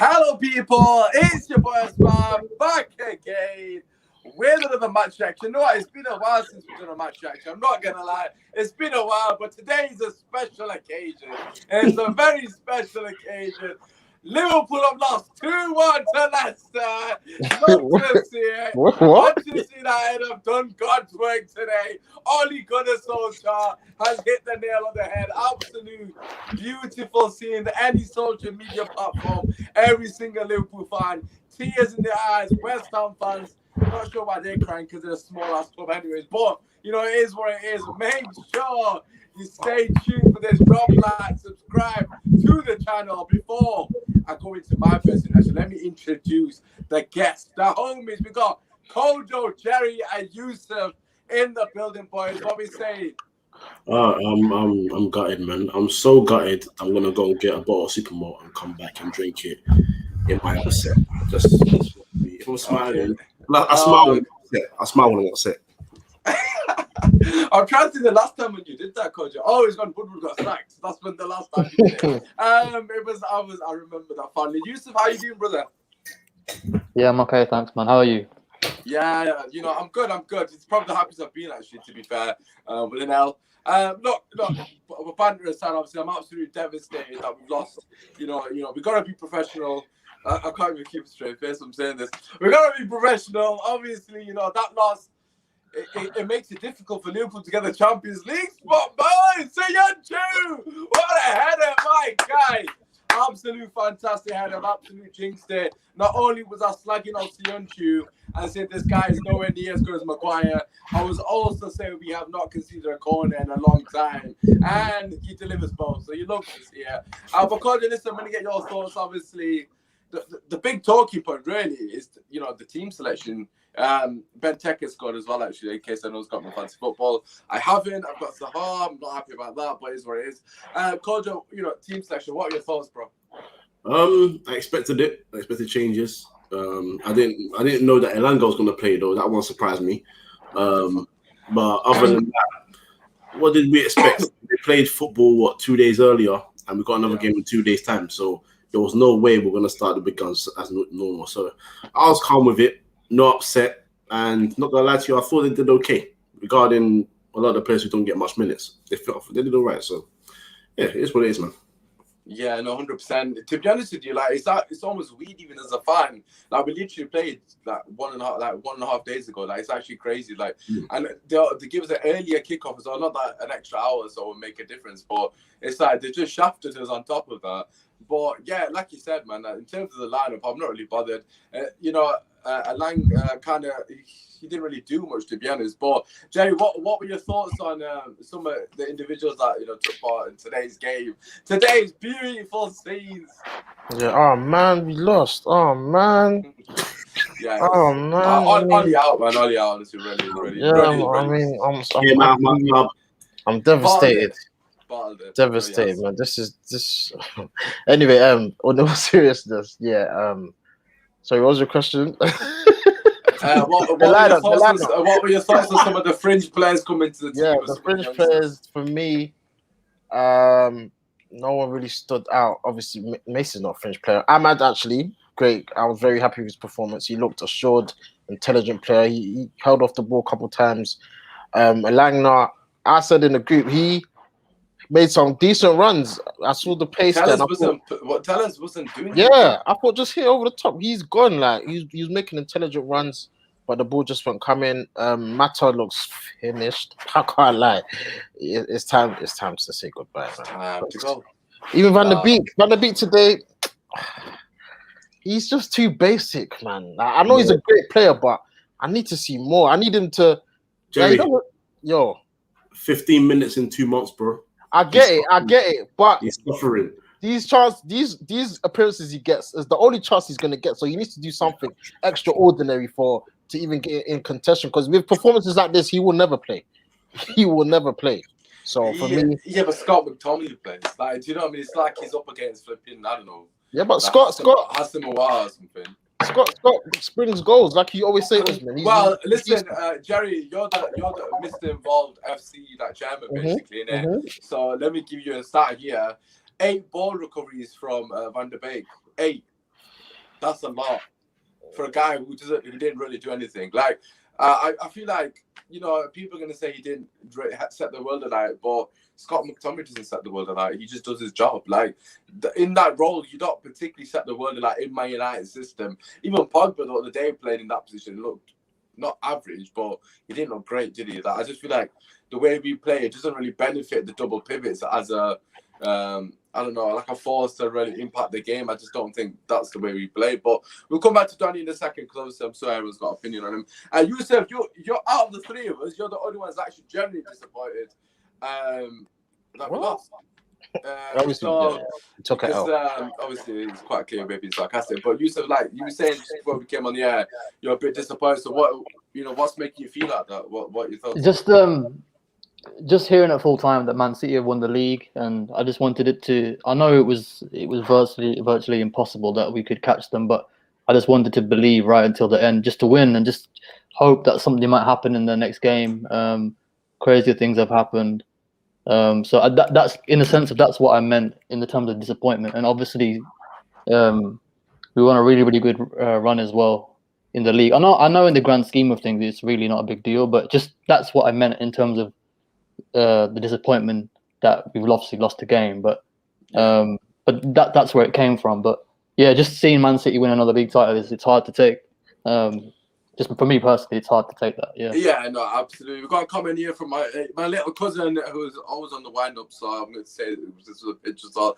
Hello, people. It's your boy Usmaan back again with another match reaction. You know what? It's been a while since we've done a match reaction. I'm not gonna lie, it's been a while, but today is a special occasion. It's a very special occasion. Liverpool have lost 2-1 to Leicester. Love to see it. What? Manchester United have done God's work today. Ole Gunnar Solskjaer has hit the nail on the head. Absolute beautiful seeing any social media platform. Every single Liverpool fan, tears in their eyes. West Ham fans, not sure why they're crying because they're a small ass club anyways. But, you know, it is what it is. Make sure you stay tuned for this. Drop like, subscribe to the channel. Before I go into my presentation, let me introduce the guests, the homies. We got Kojo, Jerry, and Yusuf in the building, boys. What we say? I'm gutted, man. I'm so gutted. I'm gonna go and get a bottle of Supermalt and come back and drink it in my other set. Just if I'm smiling, I smile when I'm upset. I smile when I'm upset. I'm trying to think the last time when you did that, Kojo. Oh, it's when Woodward got sacked. That's when the last time you did it. I remember that fondly. Yusuf, how you doing, brother? Yeah, I'm okay, thanks, man. How are you? Yeah, you know, I'm good. It's probably the happiest I've been, actually, to be fair, with an L. Look, banter aside, obviously, I'm absolutely devastated that we've lost. You know, we got to be professional. I can't even keep a straight face. I'm saying this. We got to be professional. Obviously, you know, that loss, it makes it difficult for Liverpool to get the Champions League spot, boys. Soyuncu, what a header, my guy. Absolute fantastic header, absolute jinxed it. Not only was I slagging on Soyuncu and saying this guy is nowhere near as good as Maguire, I was also saying we have not conceded a corner in a long time. And he delivers both, so you love to see it. But Kojo, listen, I'm going to get your thoughts, obviously. The big talking point really is, you know, the team selection. Ben Tech has scored as well, actually, in case anyone's got my fancy football. I haven't. I've got Sahar. I'm not happy about that, but it is what it is. Kojo, you know, team selection. What are your thoughts, bro? I expected it. I expected changes. I didn't know that Elanga was going to play though. That one surprised me. But other than that, what did we expect? They played football 2 days earlier, and we got another game in 2 days' time. So there was no way we're going to start the big guns as normal. So I was calm with it. Not upset, and not gonna lie to you, I thought they did okay regarding a lot of the players who don't get much minutes. They did all right. So yeah, it is what it is, man. Yeah, no, 100%. To be honest with you, like it's almost weird even as a fan. Like we literally played like one and a half days ago. Like it's actually crazy. Like and they give us an earlier kickoff as well, not that an extra hour so it will make a difference. But it's like they just shafted us on top of that. But yeah, like you said, man, in terms of the lineup, I'm not really bothered. You know, Lang kind of he didn't really do much, to be honest. But Jerry, what were your thoughts on some of the individuals that took part in today's game? Today's beautiful scenes. Yeah. Oh man, we lost. Oh man. Yeah. Oh man. Ollie out, man. Ollie out. Honestly, really. Yeah. I'm devastated. Devastated, man. This. Anyway, on the seriousness, yeah. Sorry, what was your question? What were your thoughts on some of the fringe players coming to the team? Yeah, the fringe players for me, no one really stood out. Obviously, Mason's not a fringe player. Ahmad actually great. I was very happy with his performance. He looked assured, intelligent player. He held off the ball a couple times. Elanga, I said in the group, he made some decent runs. I saw the pace. Tellers wasn't doing. Yeah, I thought just hit over the top. He's gone. Like he was making intelligent runs, but the ball just won't come in. Mata looks finished. I can't lie. It's time to say goodbye, man. Time to go. Even Van der Beek today, he's just too basic, man. Like, I know he's a great player, but I need to see more. I need him to. Jerry, 15 minutes in 2 months, bro. I get it, but he's suffering. These appearances he gets is the only chance he's gonna get. So he needs to do something extraordinary to even get in contention. Because with performances like this, he will never play. He will never play. So for me, yeah, but Scott McTominay plays. Like, do you know what I mean? It's like he's up against flipping. I don't know. Yeah, but like Scott has him a while or something. Scott springs goals, like you always say, Usmaan. Well, listen, Jerry, you're the Mr. Involved FC chairman, basically, innit? So let me give you a stat here: 8 ball recoveries from Van der Beek. 8. That's a lot for a guy who didn't really do anything. Like, I feel like, people are going to say he didn't set the world alight, but Scott McTominay doesn't set the world alight. He just does his job. Like, in that role, you don't particularly set the world alight in Man United system. Even Pogba, the other day, played in that position, looked not average, but he didn't look great, did he? Like, I just feel like the way we play, it doesn't really benefit the double pivots as a, I don't know, like a force to really impact the game. I just don't think that's the way we play. But we'll come back to Donny in a second, because obviously I'm sure everyone's got an opinion on him. And Yusuf, you're out of the three of us, you're the only ones actually genuinely disappointed that we lost. Obviously, took it out. Obviously, it's quite clear, maybe sarcastic. But Yusuf, like you were saying just before we came on the air, you're a bit disappointed. So what's making you feel like that? What you thought? Just hearing it full time that Man City have won the league, and I just wanted it to. I know it was virtually impossible that we could catch them, but I just wanted to believe right until the end, just to win, and just hope that something might happen in the next game. Crazier things have happened, so that's in a sense that's what I meant in the terms of disappointment. And obviously, we won a really good run as well in the league. I know in the grand scheme of things it's really not a big deal, but just that's what I meant in terms of the disappointment that we've obviously lost the game, but that's where it came from. But yeah, just seeing Man City win another league title it's hard to take. Just for me personally, it's hard to take that. Yeah, no, absolutely. We've got a comment here from my little cousin who's always on the wind up, so I'm going to say this was a picture. So,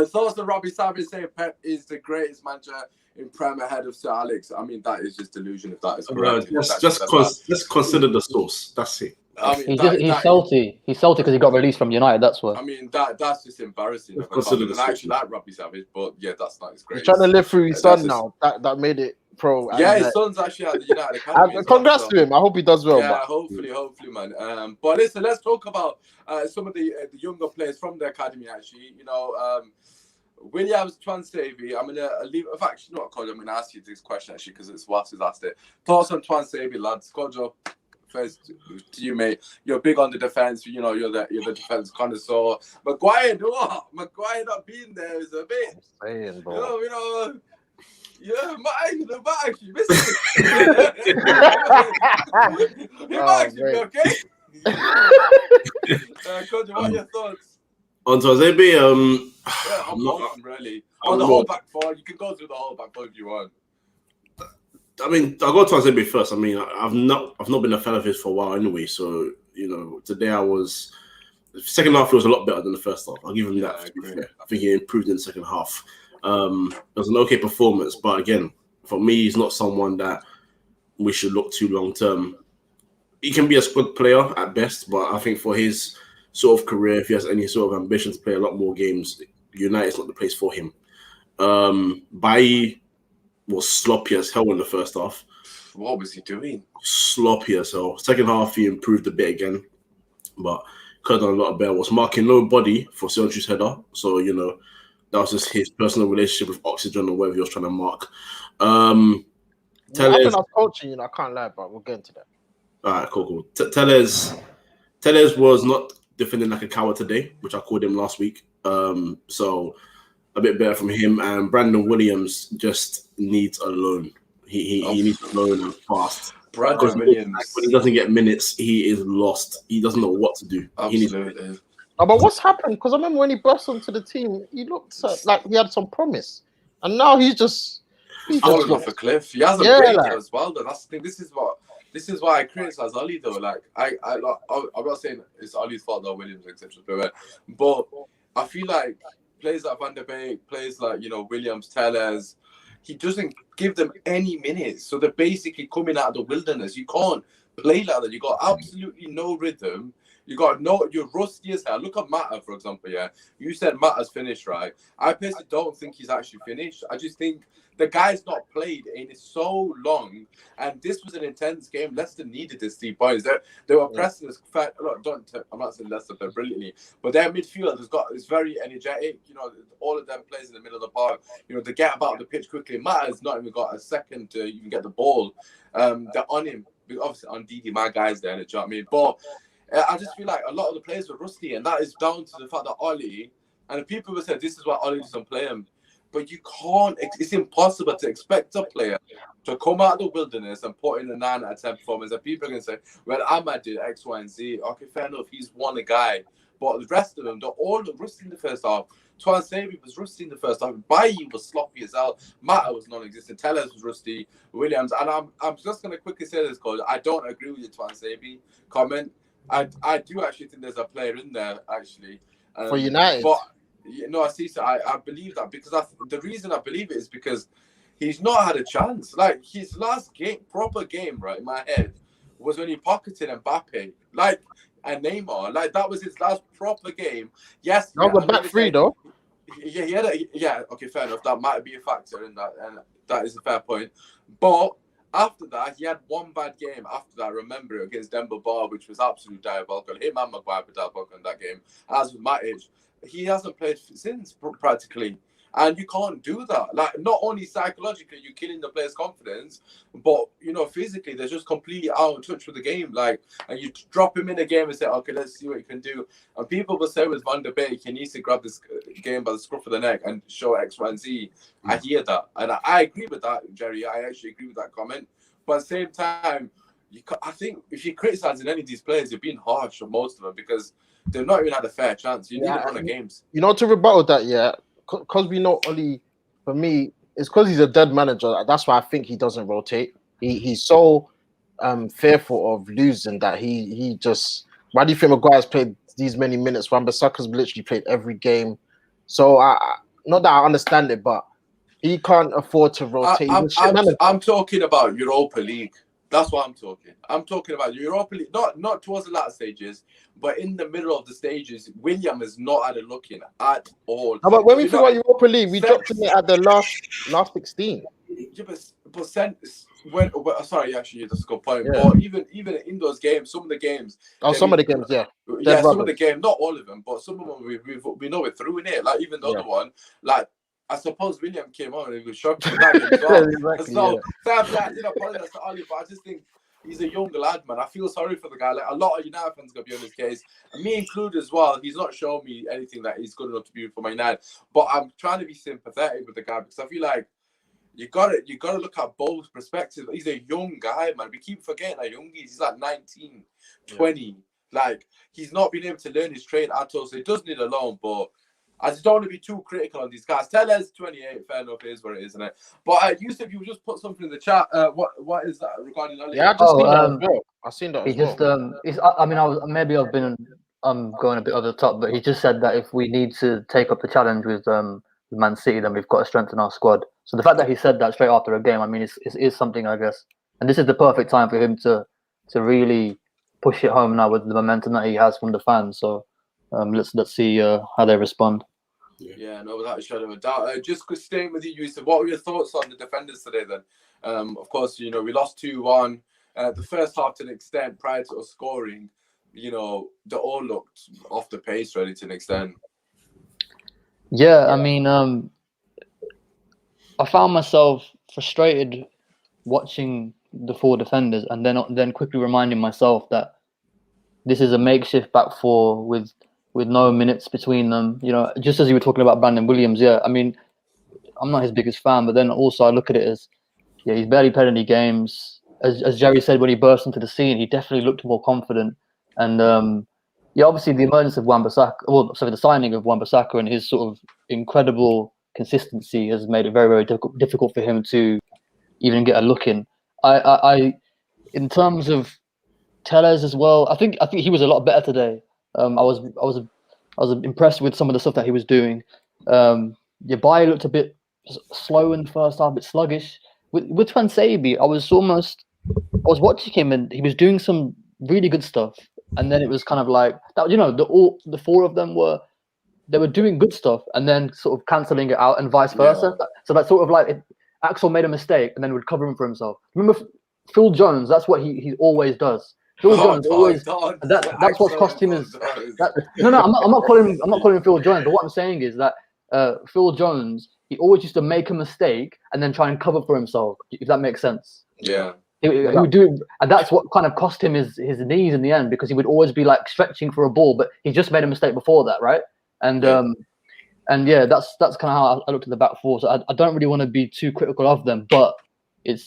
thoughts on Robbie Savage saying Pep is the greatest manager in Prem ahead of Sir Alex. I mean, that is just delusion if that is correct. Just consider the source. That's it. I mean, he's salty. He's salty because he got released from United. That's why. I mean, that's just embarrassing. I actually like Robbie Savage, but yeah, that's not his greatest. He's trying to live through his son now. That made it pro. Yeah, his son's actually at the United Academy. Congrats to him. I hope he does well. Yeah, hopefully, man. But listen, let's talk about some of the younger players from the academy. Actually, Williams, Twansavy. I'm gonna leave. In fact, you know what, Kojo? I'm gonna ask you this question actually because it's Wasp has asked it. Thoughts on Twansavy, lads? Kojo, first to you, mate. You're big on the defense. You're the defense connoisseur. Maguire not being there is a bit. Saying, bro. Yeah, might actually miss it. He might actually be okay. Kojo, what are your thoughts? On Twansavy, really. On the whole back four, you can go through the whole back four if you want. I mean, I'll go to Twansavy first. I mean, I've not been a fan of his for a while anyway. So today the second half was a lot better than the first half. I'll give him that. I think he improved in the second half. It was an okay performance, but again, for me, he's not someone that we should look to long term. He can be a squad player at best, but I think for his sort of career, if he has any sort of ambition to play a lot more games, United's not the place for him. Bailly was sloppy as hell in the first half. What was he doing? Sloppy as hell. Second half, he improved a bit again, but could have done a lot better. Was marking nobody for Sergio's header, so that was just his personal relationship with Oxygen or whatever he was trying to mark. I think I was coaching, I can't lie, but we'll get into that. All right, cool. Tellez was not defending like a coward today, which I called him last week. So a bit better from him. And Brandon Williams just needs a loan. He needs a loan fast. Brandon Williams, when he doesn't get minutes, he is lost. He doesn't know what to do. Absolutely. But what's happened? Because I remember when he burst onto the team, he looked like he had some promise, and now he's just falling off a cliff. He hasn't played as well. Though that's the thing. This is why I criticize Ollie though. Like I'm not saying it's Ollie's fault though, Williams etc. But I feel like players like Van der Beek, players like Williams, Tellez, he doesn't give them any minutes. So they're basically coming out of the wilderness. You can't play like that. You got absolutely no rhythm. You're rusty as hell. Look at Mata, for example, yeah. You said Mata's finished, right? I personally don't think he's actually finished. I just think the guy's not played in so long, and this was an intense game. Leicester needed this 3 points. They were pressing us. I'm not saying Leicester play brilliantly, but their midfield is very energetic. All of them plays in the middle of the park. They get about the pitch quickly. Mata's not even got a second to even get the ball. They're on him. Obviously on Didi, my guy's there. Do you know what I mean? But I just feel like a lot of the players were rusty, and that is down to the fact that Ollie, and the people who said this is why Ollie doesn't play him. but you can't. It's impossible to expect a player to come out of the wilderness and put in a 9 out of 10 performance. And people are going to say, well, Ahmad did X, Y, and Z. Okay, fair enough. He's one guy. But the rest of them, they're all rusty in the first half. Twan Sabi was rusty in the first half. Bailly was sloppy as hell. Mata was non-existent. Tellez was rusty. Williams. And I'm just going to quickly say this, because I don't agree with your Twan Sabi comment. I do actually think there's a player in there, actually. For United? But, I see. So I believe that, because the reason I believe it is because he's not had a chance. Like, his last game, proper game, right, in my head, was when he pocketed Mbappe. Like, and Neymar. Like, that was his last proper game. Yes. That was a back three, though. Yeah, he had okay, fair enough. That might be a factor in that, and that is a fair point. But after that, he had one bad game. After that, remember, against Demba Ba, which was absolute diabolical. Him and Maguire were diabolical in that game. As with Matic, he hasn't played since, practically. And you can't do that. Like, not only psychologically, you're killing the player's confidence, but, physically, they're just completely out of touch with the game. Like, and you drop him in a game and say, okay, let's see what you can do. And people will say with Van der Beek, he needs to grab this game by the scruff of the neck and show X, Y, and Z. I hear that. And I agree with that, Jerry. I actually agree with that comment. But at the same time, I think if you're criticizing any of these players, you're being harsh on most of them, because they've not even had a fair chance. You need to run the games. To rebuttal that, because we not only, for me, it's because he's a dead manager. That's why I think he doesn't rotate. He's so fearful of losing that he just. Why do you think Maguire's played these many minutes? Wan-Bissaka's literally played every game. So not that I understand it, but he can't afford to rotate. I'm talking about Europa League. That's what I'm talking. I'm talking about Europa League, not towards the latter stages, but in the middle of the stages. William is not had a look in at all. No, but when we talk about Europa League, we dropped him at the last 16. Yeah, but sorry, actually, that's a good point. Yeah. But even in those games, some of the games. Some of the games, yeah. Yeah, some of the games, not all of them, but some of them we know we're through in it. Like, even the other one, like, I suppose William came on and he was shocked in that game as well. Exactly, so, I did apologize to Ali, but I just think he's a young lad, man. I feel sorry for the guy. Like, a lot of United fans going to be on his case, and me included as well. He's not shown me anything that he's good enough to be for my United. But I'm trying to be sympathetic with the guy, because I feel like you gotta look at both perspectives. He's a young guy, man. We keep forgetting how young he is. He's like 19, 20. Yeah. Like, he's not been able to learn his trade at all, so he does need a loan, but I just don't want to be too critical on these guys. Tellez 28, fair enough, is what it is, isn't it? But Yusuf, you just put something in the chat. What is that regarding Ali? Yeah, I've seen that. He just I've been going a bit over the top, but he just said that if we need to take up the challenge with Man City, then we've got to strengthen our squad. So the fact that he said that straight after a game, I mean, is something, I guess. And this is the perfect time for him to really push it home now with the momentum that he has from the fans. So let's see how they respond. Yeah, no, without a shadow of a doubt. Just staying with you, Yusuf, what were your thoughts on the defenders today then? Of course, we lost 2-1. The first half, to an extent, prior to us scoring, they all looked off the pace, really, to an extent. Yeah, I mean, I found myself frustrated watching the four defenders, and then quickly reminding myself that this is a makeshift back four with no minutes between them. Just as you were talking about Brandon Williams, I mean, I'm not his biggest fan, but then also I look at it as, he's barely played any games. As Jerry said, when he burst into the scene, he definitely looked more confident. And obviously the emergence of the signing of Wan-Bissaka and his sort of incredible consistency has made it very, very difficult for him to even get a look in. I in terms of Tellez as well, I think he was a lot better today. I was impressed with some of the stuff that he was doing. Bailly looked a bit slow in the first half, a bit sluggish. With Twan Sabi, I was watching him and he was doing some really good stuff. And then it was kind of like that, the four of them were doing good stuff and then sort of cancelling it out and vice versa. Yeah. So that's sort of like Axel made a mistake and then would cover him for himself. Remember Phil Jones? That's what he always does. Phil Jones always. That's what's cost him is. I'm not calling him Phil Jones. But what I'm saying is that Phil Jones, he always used to make a mistake and then try and cover for himself. If that makes sense. Yeah. He would do, and that's what kind of cost him his knees in the end, because he would always be like stretching for a ball, but he just made a mistake before that, right? And And yeah, that's kind of how I looked at the back four. So I don't really want to be too critical of them, but it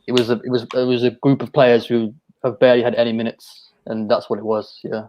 was a group of players who have barely had any minutes, and that's what it was. Yeah.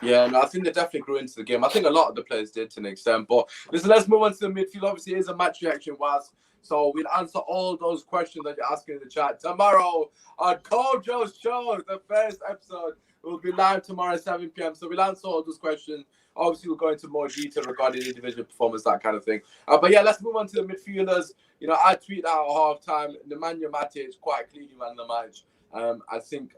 Yeah, no, I think they definitely grew into the game. I think a lot of the players did to an extent. But listen, let's move on to the midfield. Obviously, it is a match reaction, was. So we'll answer all those questions that you're asking in the chat tomorrow on Kojo's show. The first episode will be live tomorrow at 7 p.m. So we'll answer all those questions. Obviously, we'll go into more detail regarding individual performance, that kind of thing. But yeah, let's move on to the midfielders. You know, I tweeted out at halftime, Nemanja Matic quite clearly man of the match. I don't think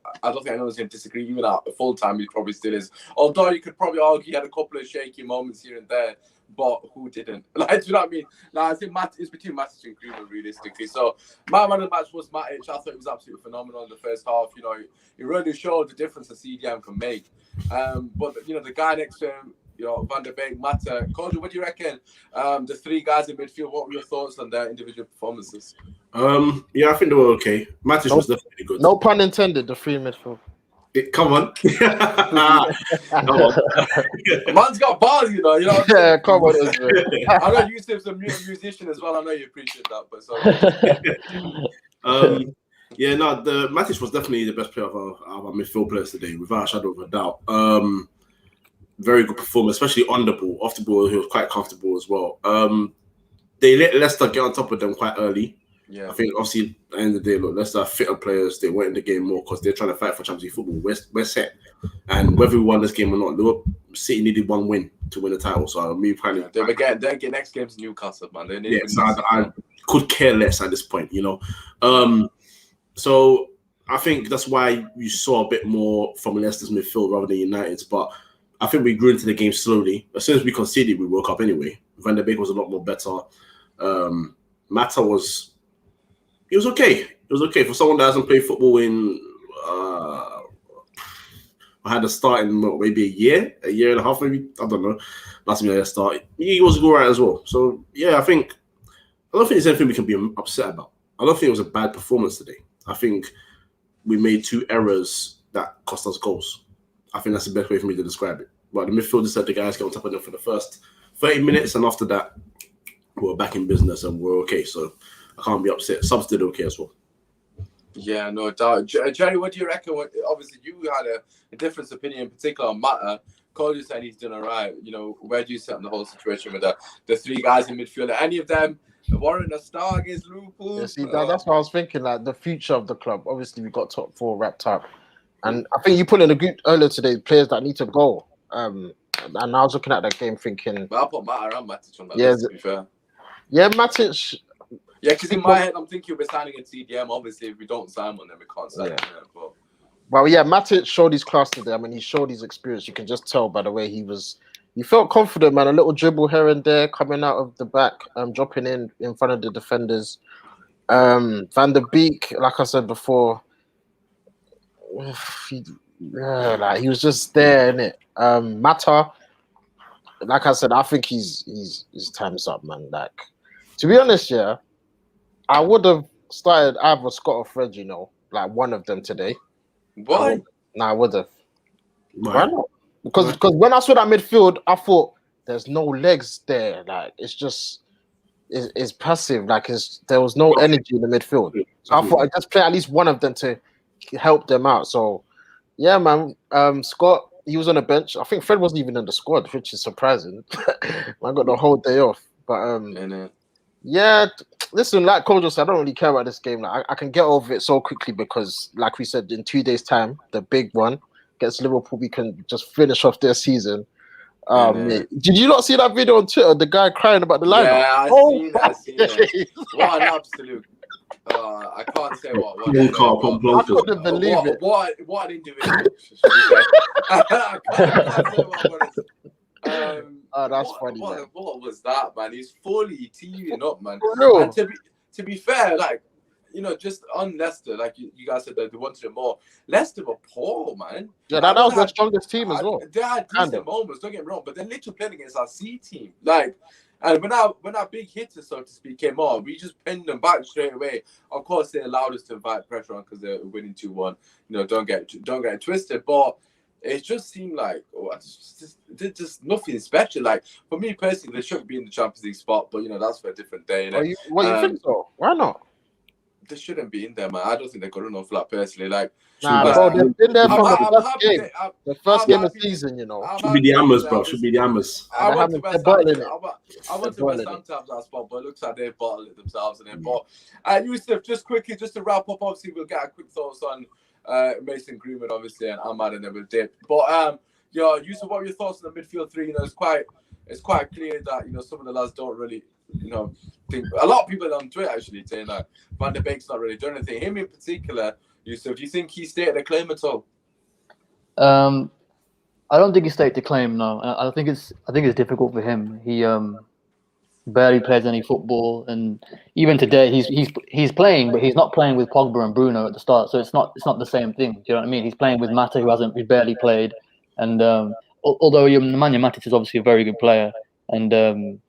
anyone's going to disagree. Even at full time, he probably still is. Although you could probably argue he had a couple of shaky moments here and there, but who didn't? Like, do you know what I mean? Like, I think it's between Matic and Greenwood, realistically. So my man of the match was Matic. I thought it was absolutely phenomenal in the first half. You know, he really showed the difference that CDM can make. But you know, the guy next to him, you know, Van der Beek, Mata, Kojo, what do you reckon? The three guys in midfield, what were your thoughts on their individual performances? Yeah, I think they were okay. Matic was definitely good. No pun intended, the three midfield. Come on. Man's got bars, you know. Yeah, come on. I know Yusuf's a musician as well. I know you appreciate that, but so. Yeah, no, the Matic was definitely the best player of our midfield players today, without a shadow of a doubt. Very good performance, especially on the ball. Off the ball, he was quite comfortable as well. They let Leicester get on top of them quite early. Yeah, I think obviously at the end of the day, look, Leicester are fitter players. They went in the game more because they're trying to fight for Champions League football. We're set, and whether we won this game or not, City needed one win to win the title. So they're getting next game's Newcastle, man. They need I could care less at this point, you know. So I think that's why you saw a bit more from Leicester's midfield rather than United's, but I think we grew into the game slowly. As soon as we conceded, we woke up anyway. Van der Beek was a lot more better. Mata was okay. It was okay for someone that hasn't played football in. I had to start in maybe a year and a half, maybe. I don't know. Last time I started, he was all right as well. So yeah, I don't think there's anything we can be upset about. I don't think it was a bad performance today. I think we made two errors that cost us goals. I think that's the best way for me to describe it. But the midfield said the guys get on top of them for the first 30 minutes, and after that, we're back in business and we're okay. So I can't be upset. Subs did okay as well. Yeah, no doubt. Jerry, what do you reckon? Obviously, you had a different opinion, in particular on Mata. Cole said he's done all right. You know, where do you sit on the whole situation with the three guys in midfield? Are any of them warrant a star against Liverpool? Yeah, see, that's what I was thinking. Like the future of the club. Obviously, we got top four wrapped up, and I think you put in a group earlier today players that need to go. And I was looking at that game thinking, but I put Mata and Matic on that list, to be fair. Yeah, Matic. Yeah, because in my head, I'm thinking we're signing a TDM. Obviously, if we don't sign one, then we can't sign him. Well, yeah, Matic showed his class today. I mean, he showed his experience. You can just tell by the way he felt confident, man. A little dribble here and there, coming out of the back, dropping in front of the defenders. Van der Beek, like I said before, he was just there, innit? Mata, like I said, I think his time's up, man. Like, to be honest, yeah, I would have started either Scott or Fred, you know, like one of them today. Why? I would have. Why not? Because when I saw that midfield, I thought there's no legs there. Like it's passive. Like there was no energy in the midfield. So I thought I'd just play at least one of them to help them out. So yeah, man. Scott, he was on the bench. I think Fred wasn't even in the squad, which is surprising. I got the whole day off. But yeah, listen, like Kojo said, I don't really care about this game. Like, I can get over it so quickly because, like we said, in 2 days' time, the big one against Liverpool, we can just finish off their season. Did you not see that video on Twitter? The guy crying about the lineup. Yeah, I seen that. What an absolute! I can't say what. I couldn't believe it. What an individual! I can't say what. That's funny. What was that, man? He's fully teaming up, man. Real. And to be fair, like, you know, just on Leicester, like you guys said that they wanted it more. Leicester were poor, man. Yeah, that was their strongest team as well. They had decent moments, don't get me wrong, but they're literally playing against our C team. Like, and when our big hitters, so to speak, came on, we just pinned them back straight away. Of course, they allowed us to invite pressure on because they're winning 2-1. You know, don't get it twisted, but it just seemed like just nothing special. Like for me personally, they shouldn't be in the Champions League spot, but that's for a different day. You think so? Why not? They shouldn't be in there, man. I don't think they're good enough for that personally. Like, bro, they've been there from the first game of the season. Should be the Hammers, bro. Should be the Hammers. I went to West Ham to have that spot, but it looks like they've bottled it themselves in it. But Yusuf, just quickly, just to wrap up, obviously we'll get a quick thoughts on Mason Greenwood, obviously, and Ahmad, and then we'll dip. But Yusuf, what are your thoughts on the midfield three? It's quite clear that some of the lads don't really think. A lot of people on Twitter actually saying that Van der Beek's not really doing anything. Him in particular, Yusuf, do you think he stated a claim at all? I don't think he stated a claim. No, I think it's difficult for him. He barely plays any football, and even today he's playing, but he's not playing with Pogba and Bruno at the start. So it's not the same thing. Do you know what I mean? He's playing with Mata, who barely played, and although Nemanja Matic is obviously a very good player, and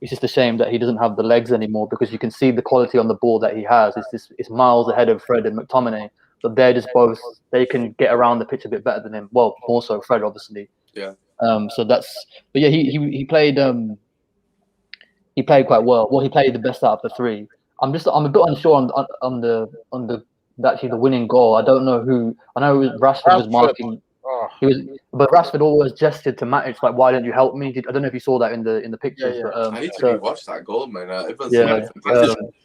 it's just a shame that he doesn't have the legs anymore, because you can see the quality on the ball that he has. It's miles ahead of Fred and McTominay. But they're just both, they can get around the pitch a bit better than him. Well, more so Fred, obviously. Yeah. So that's, but yeah, he played quite well. Well, he played the best out of the three. I'm a bit unsure on the actually the winning goal. I don't know who. I know Rashford was marking. But Rashford always gestured to Matic, like, "Why didn't you help me?" I don't know if you saw that in the pictures. Yeah. But, I need to rewatch that goal, man.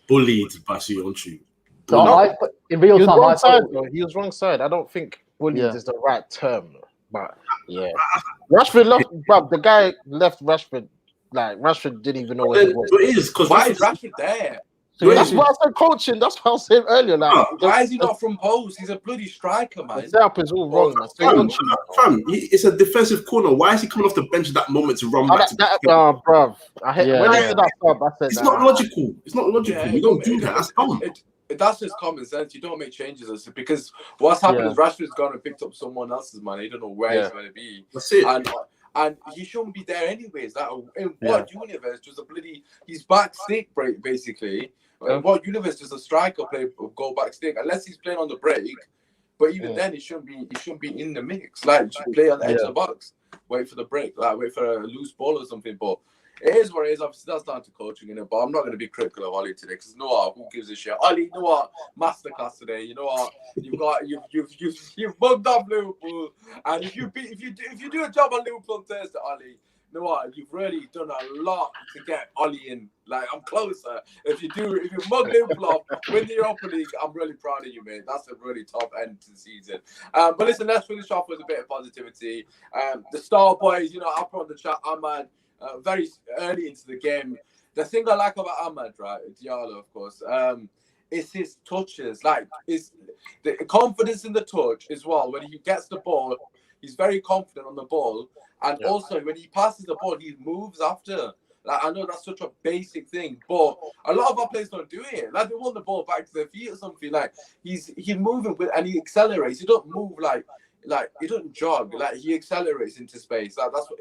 Bullied by Sionchu. So in real time, he was wrong side. I don't think bullied is the right term, but yeah, Rashford left. But the guy left Rashford. Like Rashford didn't even know where he was. It is because why is Rashford there? So that's what I said, coaching. That's what I was saying earlier. Like, why is he not from post? He's a bloody striker, man. The setup is all wrong, man. Fam, it's a defensive corner. Why is he coming off the bench at that moment to run back? Bruv. When I said that sub, I said it's not logical. It's not logical. You don't do that. That's dumb. That's just common sense. You don't make changes, because what's happened is Rashford's gone and picked up someone else's man. He don't know where he's going to be. That's it. And he shouldn't be there anyways. Like, in what universe does he's back stick basically? In what universe does a striker go back stick? Unless he's playing on the break. But even then, he shouldn't be in the mix. Like, play on the edge of the box, wait for the break, like wait for a loose ball or something. But it is what it is. Obviously, that's down to coaching, but I'm not going to be critical of Ollie today, because who gives a shit? Ollie, masterclass today. You know what? You've mugged up Liverpool, and if you do a job on Liverpool on Thursday, Ollie, you know what? You've really done a lot to get Ollie in. Like, I'm closer. If you mug Liverpool up, win the Europa League, I'm really proud of you, mate. That's a really top end to the season. But listen, let's finish off with a bit of positivity. The star boys, up on the chat, Ahmad. Very early into the game. The thing I like about Ahmad, right, Diallo, of course, is his touches. Like, is the confidence in the touch as well. When he gets the ball, he's very confident on the ball, and also when he passes the ball, he moves after. Like, I know that's such a basic thing, but a lot of our players don't do it. Like, they want the ball back to their feet or something. Like, he's moving and he accelerates. He don't move like he doesn't jog. Like, he accelerates into space. Like, that's what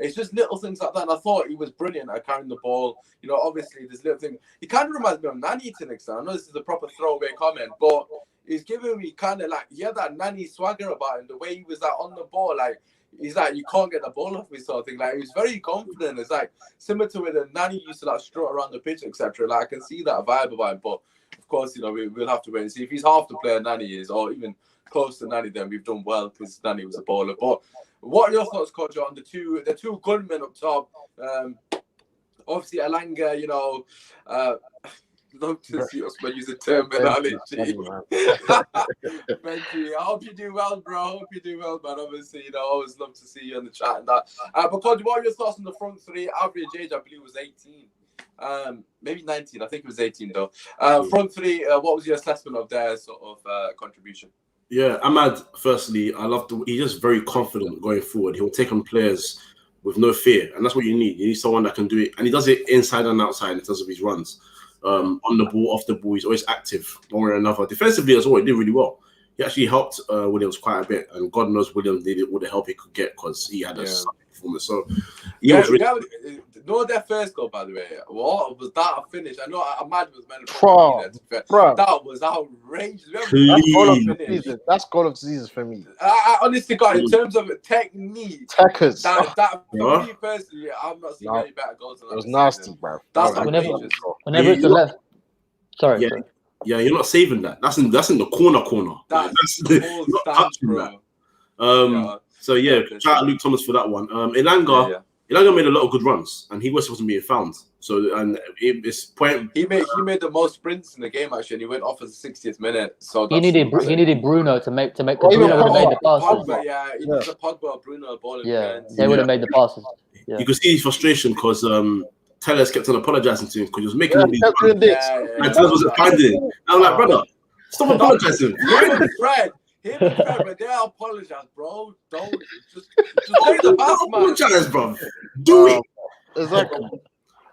it's just little things like that. And I thought he was brilliant at carrying the ball. Obviously, this little thing. He kind of reminds me of Nani to an extent. I know this is a proper throwaway comment, but he's giving me kind of like, he had that Nani swagger about him. The way he was like on the ball, like, he's like, you can't get the ball off me sort of thing. Like, he was very confident. It's like similar to when Nani used to like strut around the pitch, etc. Like, I can see that vibe about him. But of course, we'll have to wait and see. If he's half the player Nani is, or even close to Nani, then we've done well, because Nani was a baller. But what are your thoughts, Coach, on the two gunmen up top? Obviously, Elanga, love to see Usmaan use the terminology. Thank you. I hope you do well, bro. I hope you do well, man. Obviously, always love to see you on the chat and that. But Coach, what are your thoughts on the front three? Average age, I believe, was 18. Maybe 19. I think it was 18, though. Front three, what was your assessment of their sort of contribution? Yeah, Ahmad, firstly, he's just very confident going forward. He'll take on players with no fear, and that's what you need. You need someone that can do it, and he does it inside and outside in terms of his runs. On the ball, off the ball, he's always active, one way or another. Defensively as well, he did really well. He actually helped Williams quite a bit, and God knows Williams needed all the help he could get, because he had a performance. So Yeah, was really no, their first goal, by the way. What was that a finish? I know Ahmad was meant to Bro, be there. bro. That was outrageous. That's goal of clean. the season. That's goal of the season for me. I honestly got in terms of technique. Tackers. That for Yeah. me personally, I'm not seeing No. any better goals than that. It was this nasty, season. bro. That's That was outrageous. Whenever it's the left. Sorry. Yeah. Yeah, you're not saving that. That's in the corner. That's You're full not stance, touching bro. that. So yeah, shout out Luke Thomas for that one. Elanga made a lot of good runs, and he wasn't being found. So it's point. He made the most sprints in the game actually, and he went off at the 60th minute. So He needed Bruno to make. even Bruno would have made the passes. Pogba, yeah, he needs a Pogba, Bruno ball. Yeah, they would have made the passes. Yeah. You could see his frustration because Tellers kept on apologizing to him because he was making all these kept doing this. and Tellers wasn't finding it. I'm like, brother, stop apologizing. Him and Fred, but they apologize, bro. Don't just take the pass, man. Apologize, bro. Do it. Exactly.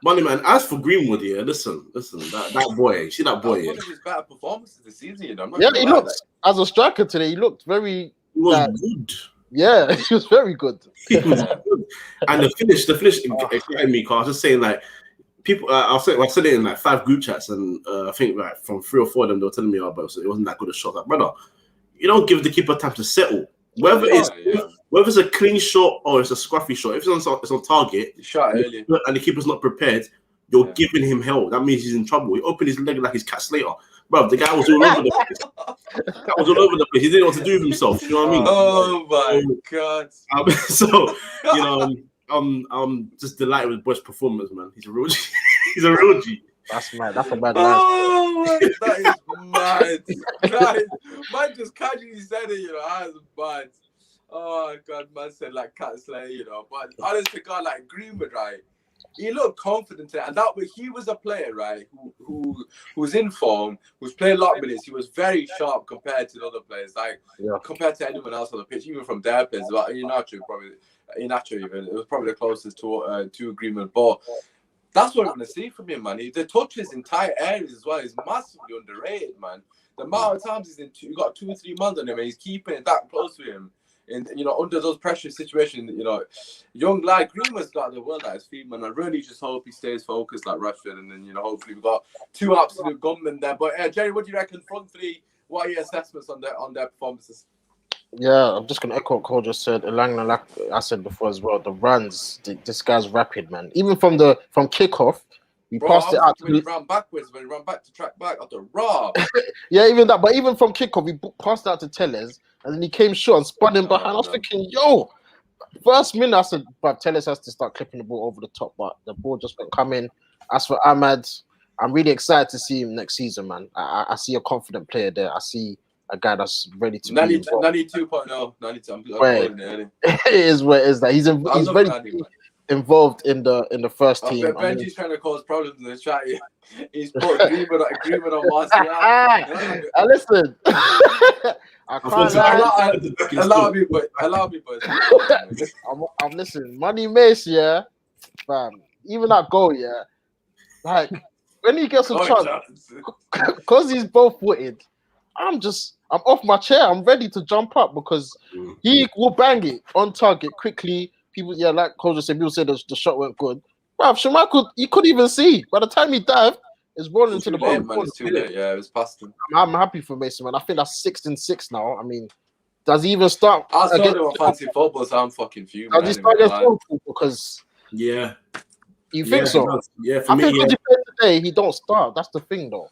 Money man. As for Greenwood, yeah, listen, that boy, you see that boy. That's one of his better performances this season. You know, Yeah, he looked as a striker today. He looked very. He was good. Yeah, he was very good. He was good. And the finish excited me. Cause I was just saying, like, people. I said it in like 5 group chats, and I think like from 3 or 4 of them, they were telling me, "Oh, but it wasn't that good a shot." Like, brother, you don't give the keeper time to settle. Whether it's a clean shot or it's a scruffy shot, if it's on target, shot early, and the keeper's not prepared, you're giving him hell. That means he's in trouble. He opened his leg like he's Cat Slater. Bro, the guy was all over the place. That was all over the place. He didn't know what to do with himself. You know what I mean? Oh my god! So you know, I'm just delighted with Bush's performance, man. He's a real G. He's a real G. That's mad. That's a bad line. Oh, that is mad. Man just casually said it, you know. That is mad. Oh god, man said like Cat Slayer, you know. But honestly, God, like Greenwood, right? He looked confident, and that way he was a player, right? Who was in form, who's playing a lot of minutes. He was very sharp compared to the other players, like compared to anyone else on the pitch, even from their players. But Inacho even it was probably the closest to Greenwood, but. That's what we're going to see from him, man. The touches entire areas as well is massively underrated, man. The amount of times you got 2 or 3 months on him, and he's keeping it that close to him. And, you know, under those pressure situations, you know, young lad, Greenwood's got the world at his feet, man. I really just hope he stays focused like Rashford. And then, you know, hopefully we've got 2 absolute gunmen there. But, Jerry, what do you reckon? Front 3, what are your assessments on their performances? Yeah, I'm just gonna echo what Cole just said. Elanga, like I said before as well, the runs, this guy's rapid, man. Even from kickoff, he passed it out. When he ran backwards, when he ran back to track back after raw. Yeah, even that. But even from kickoff, he passed out to Tellez, and then he came short and spun him behind. I was thinking, yo, first minute I said, but Tellez has to start clipping the ball over the top, but the ball just went coming. As for Ahmad, I'm really excited to see him next season, man. I see a confident player there. I see a guy that's ready to Nani 2.0. It is what it is that he's very involved in the first team. Benji's trying to cause problems in the chat. He's put agreement on Martial. Listen, I can't lie. Allow me, but I'm listening. Money Mace, yeah, fam. Even that goal, yeah. Like when he gets a chance, because he's both footed. I'm off my chair. I'm ready to jump up because he will bang it on target quickly. People, like Coach said, people said the shot went good. Bruv, Shamar he couldn't even see. By the time he dived, it's rolling into the bottom. It's too late. Yeah, it was past him. I'm happy for Mason, man. I think that's 6-6 now. I mean, does he even start? I saw them on fancy football, so I'm fucking fuming. Does he start against Liverpool? Because you think so? Yeah, for I me, think when he plays today, he don't start. That's the thing, though.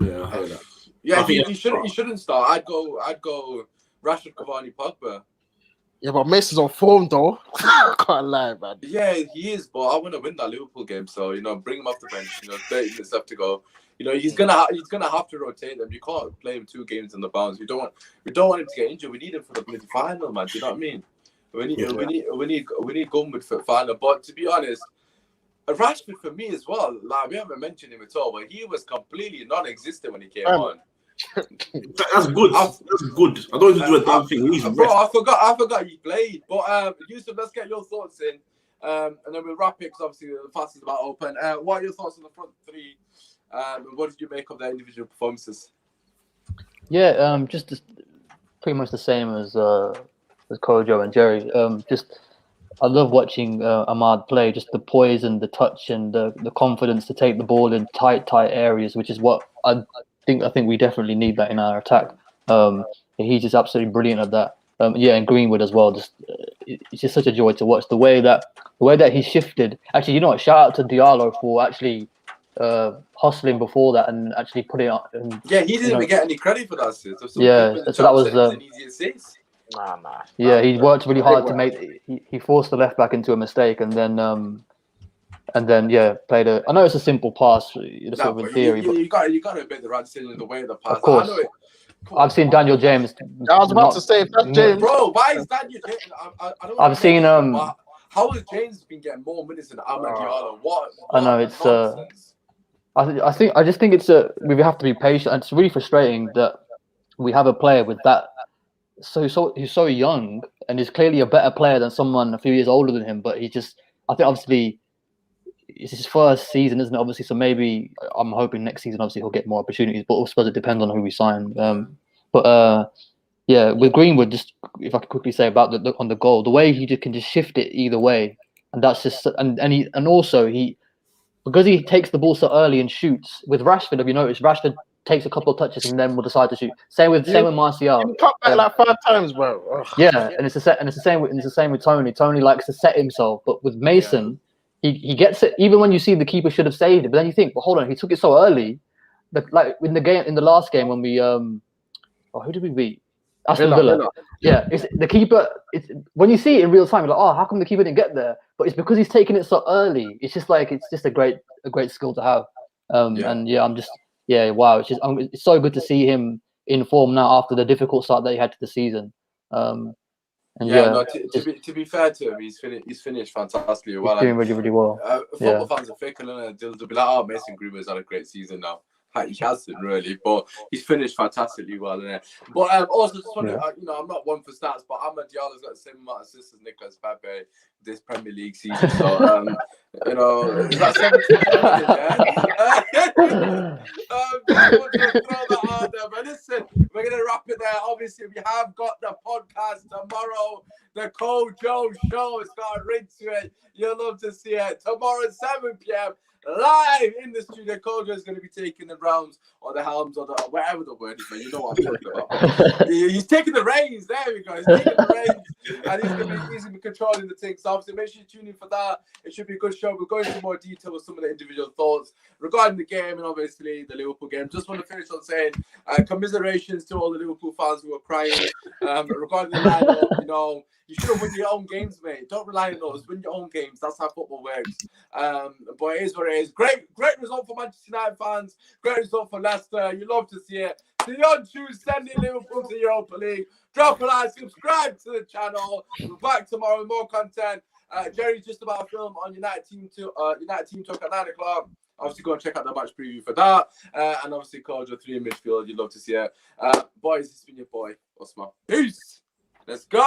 Yeah, I heard that. Yeah, he shouldn't start. I'd go Rashford, Cavani, Pogba. Yeah, but Mason's on form though. I can't lie, man. Yeah, he is, but I want to win that Liverpool game. So bring him off the bench. 30 minutes left to go. He's gonna have to rotate them. You can't play him 2 games in the bounds. We don't want him to get injured. We need him for the final, man. Do you know what I mean? We need Gumwood for the final. But to be honest, Rashford for me as well. Like we haven't mentioned him at all, but he was completely non-existent when he came on. That's good. That's good. I don't even do a damn thing. Bro, I forgot he played. But Yusuf, let's get your thoughts in, and then we'll wrap it because obviously the fast is about open. What are your thoughts on the front 3? What did you make of their individual performances? Yeah, pretty much the same as Kojo and Jerry. Just I love watching Ahmad play. Just the poise and the touch and the confidence to take the ball in tight areas, which is what I think we definitely need that in our attack. He's just absolutely brilliant at that. And Greenwood as well. Just it's just such a joy to watch the way that he shifted. Actually, you know what? Shout out to Diallo for actually hustling before that and actually putting it up. And, yeah, he didn't even get any credit for that. So that was an easy assist. Nah. Yeah, he worked really hard to make. He forced the left back into a mistake, and then played a. I know it's a simple pass, sort of in theory, but you got to admit the right decision in the way of the pass. Of course. I've seen Daniel James. I was about to say, if that's James, bro, why is Daniel James? I don't. I've seen how has James been getting more minutes than Ahmad Diallo? What? I know it's. I just think it's we have to be patient. And it's really frustrating that we have a player with that. So he's so young and is clearly a better player than someone a few years older than him. But I think obviously it's his first season, isn't it? Obviously, so maybe I'm hoping next season obviously he'll get more opportunities. But I suppose it depends on who we sign. With Greenwood, just if I could quickly say about on the goal, the way he can just shift it either way, and that's just and also because he takes the ball so early and shoots. With Rashford, have you noticed? Rashford takes a couple of touches and then will decide to shoot. Same with Martial. You cut back like 5 times, bro. Ugh. Yeah, and it's the same with Tony. Tony likes to set himself, but with Mason, he gets it. Even when you see the keeper should have saved it, but then you think, well, hold on, he took it so early. Like in the last game when we who did we beat? Aston Villa. Yeah, it's the keeper. When you see it in real time, you're like, oh, how come the keeper didn't get there? But it's because he's taking it so early. It's just a great skill to have. Wow. It's so good to see him in form now after the difficult start that he had to the season. To be fair to him, he's finished fantastically well. He's doing really, really well. Football fans are fickle, and they'll be like, oh, Mason Greenwood's had a great season now. He hasn't really, but he's finished fantastically well in it. But also, just want to, I'm not one for stats, but Ahmad Diallo's got the same amount of assists as Nicolas Pepe this Premier League season. So, is that 17? Just want to throw that out there. But listen, we're gonna wrap it there. Obviously, we have got the podcast tomorrow. The Kojo Show. It's got a ring to it. You'll love to see it tomorrow at 7 p.m. live in the studio. Kojo is going to be taking the rounds or the helms or whatever the word is, man. You know what I'm talking about. He's taking the reins. There we go. He's taking the reins, and he's going to be controlling the thing. So obviously, make sure you tune in for that. It should be a good show. We'll go into more detail with some of the individual thoughts regarding the game and obviously the Liverpool game. Just want to finish on saying commiserations to all the Liverpool fans who are crying regarding the lineup. You should have won your own games, mate. Don't rely on those. Win your own games. That's how football works. But it is what it is. Great result for Manchester United fans. Great result for Leicester. You love to see it. See you on Tuesday, sending Liverpool to Europa League. Drop a like, subscribe to the channel. We're back tomorrow with more content. Jerry's just about to film on United Team Talk at 9 o'clock. Obviously, go and check out the match preview for that. And obviously, Kojo 3 in midfield. You'd love to see it. Boys, it's been your boy, Usmaan. Peace. Let's go.